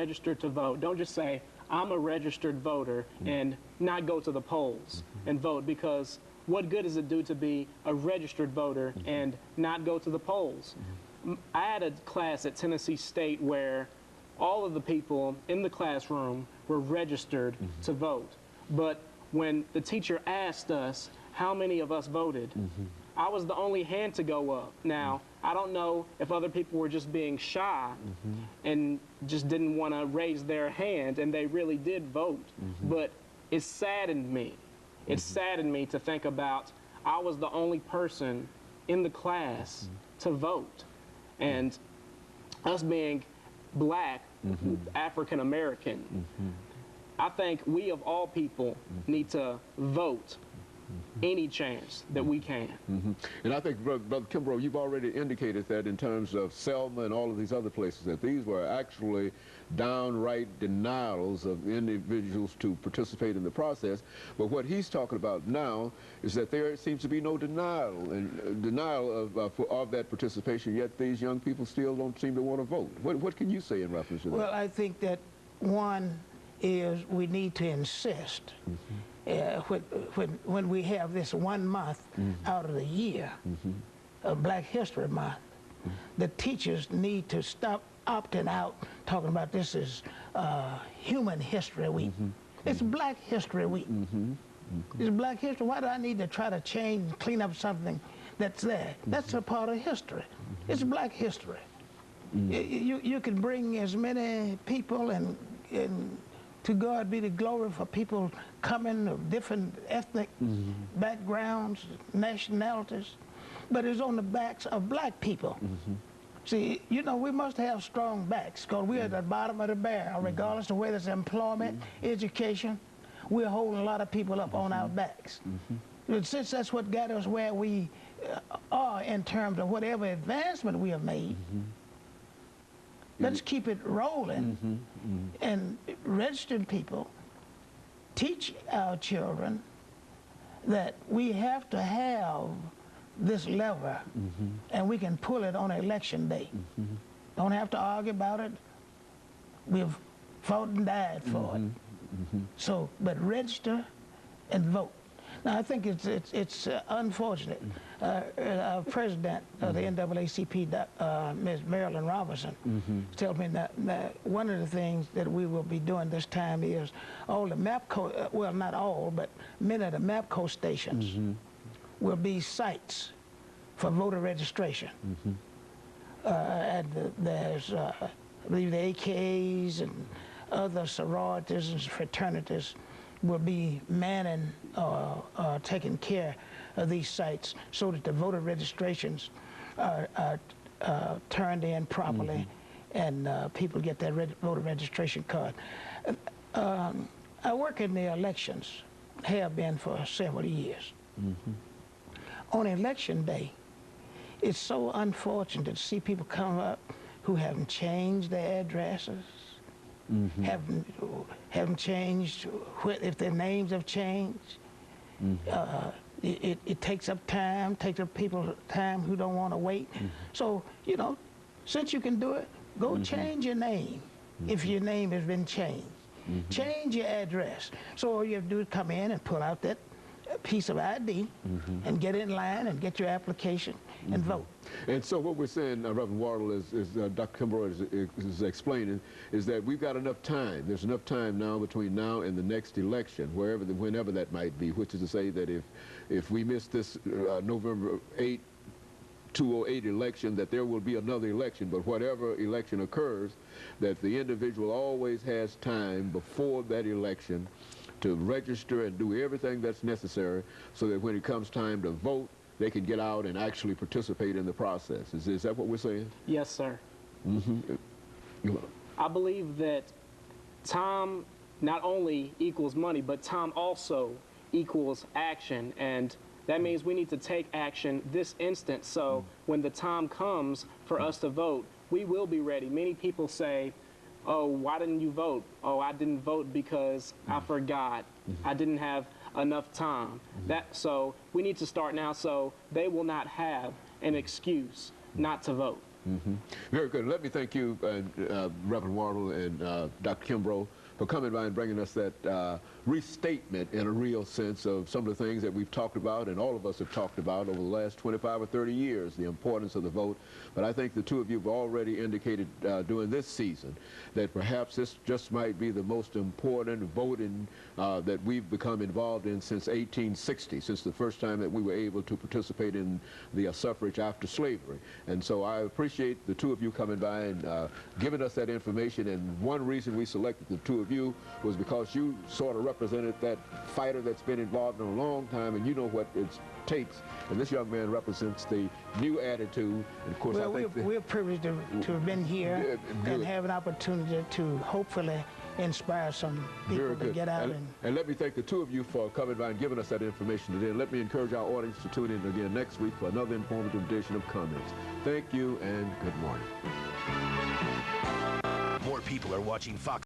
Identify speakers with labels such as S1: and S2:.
S1: registered to vote. Don't just say, I'm a registered voter and not go to the polls and vote, because what good does it do to be a registered voter and not go to the polls? I had a class at Tennessee State where all of the people in the classroom were registered to vote. But when the teacher asked us how many of us voted, I was the only hand to go up. Now, I don't know if other people were just being shy and just didn't want to raise their hand, and they really did vote. But it saddened me. It saddened me to think about I was the only person in the class to vote. And us being black, African American, I think we of all people need to vote any chance that we can.
S2: And I think, Brother Kimbrough, you've already indicated that in terms of Selma and all of these other places, that these were actually downright denials of individuals to participate in the process. But what he's talking about now is that there seems to be no denial of that participation, yet these young people still don't seem to want to vote. What can you say in reference to that?
S3: Well, I think that one is we need to insist when we have this 1 month out of the year of Black History Month, the teachers need to stop opting out talking about this is Human History Week. It's Black History Week. It's Black History. Why do I need to try to change, clean up something that's there? That's a part of history. It's Black history. You can bring as many people and to God be the glory for people coming of different ethnic backgrounds, nationalities, but it's on the backs of black people. See, you know, we must have strong backs because we're at the bottom of the barrel, regardless of whether it's employment, education. We're holding a lot of people up on our backs. But since that's what got us where we are in terms of whatever advancement we have made, let's keep it rolling and registering people, teach our children that we have to have this lever and we can pull it on election day. Don't have to argue about it. We've fought and died for it. So, but register and vote. Now, I think it's unfortunate. Our president of the NAACP, Ms. Marilyn Robinson, tells me that one of the things that we will be doing this time is all the MAPCO, well, not all, but many of the MAPCO stations will be sites for voter registration. And there's, I believe, the AKAs and other sororities and fraternities will be manning or taking care of these sites so that the voter registrations are turned in properly and people get their voter registration card. I work in the elections, have been for several years. On election day, it's so unfortunate to see people come up who haven't changed their addresses, haven't changed if their names have changed. It takes up time, takes up people time who don't want to wait. So, you know, since you can do it, go change your name if your name has been changed. Change your address. So all you have to do is come in and pull out that piece of ID and get in line and get your application and vote.
S2: And so what we're saying, Reverend Waddle, is Dr. Kimbrough is explaining, is that we've got enough time. There's enough time now between now and the next election, whenever that might be, which is to say that if we miss this November 8, 2008 election, that there will be another election, but whatever election occurs, that the individual always has time before that election to register and do everything that's necessary so that when it comes time to vote, they can get out and actually participate in the process. Is that what we're saying?
S1: Yes, sir. I believe that time not only equals money, but time also equals action, and that means we need to take action this instant, so when the time comes for us to vote, we will be ready. Many people say, oh, why didn't you vote? Oh, I didn't vote because I forgot. I didn't have enough time. So we need to start now so they will not have an excuse not to vote.
S2: Very good. Let me thank you, Reverend Waddle and Dr. Kimbrough, for coming by and bringing us that restatement in a real sense of some of the things that we've talked about and all of us have talked about over the last 25 or 30 years, the importance of the vote. But I think the two of you have already indicated during this season that perhaps this just might be the most important voting that we've become involved in since 1860, since the first time that we were able to participate in the suffrage after slavery. And so I appreciate the two of you coming by and giving us that information. And one reason we selected the two of you was because you sort of represented that fighter that's been involved in a long time, and you know what it takes. And this young man represents the new attitude. And of course,
S3: well, we're privileged to have been here and have an opportunity to hopefully inspire some people to get out.
S2: And let me thank the two of you for coming by and giving us that information today. And let me encourage our audience to tune in again next week for another informative edition of Comments. Thank you and good morning.
S4: More people are watching Fox.